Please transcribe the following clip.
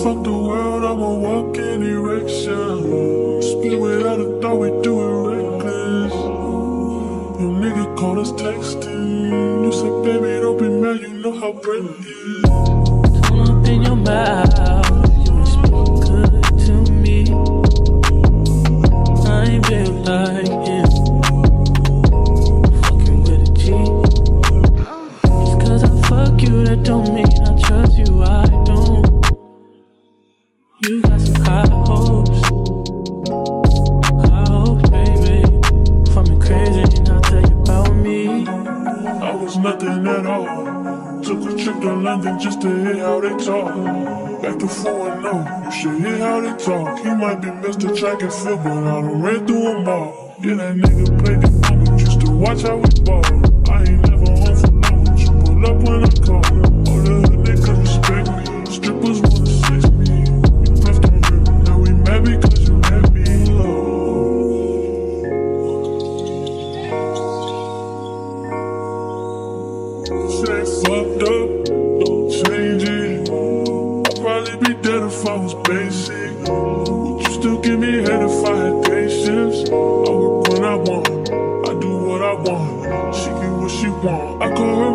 fuck the world, I'm a walking erection. Spit without a thought, we do it reckless. Your nigga called us texting. You said, baby, don't be mad, you know how Brent is. Come up in your mouth, you ain't speak good to me. I ain't built like him, fucking with a G. Just cause I fuck you, that don't mean I trust you, I don't. You got some high hopes, baby. For me crazy, and I'll tell you about me. I was nothing at all. Took a trip to London just to hear how they talk. Back to 4-0, you should hear how they talk. He might be Mr. Track and Field, but I done ran through them all. Yeah, that nigga played the game, used to watch how we ball. I ain't never home for long, but you pull up when I call. All the hood niggas respect me, strippers wanna sex me. You left on him, now we mad because you let me low. Say fucked up, don't change it. I'd probably be dead if I was basic. Would you still give me head if I had patience? I work when I want, I do what I want. She get what she want. I call her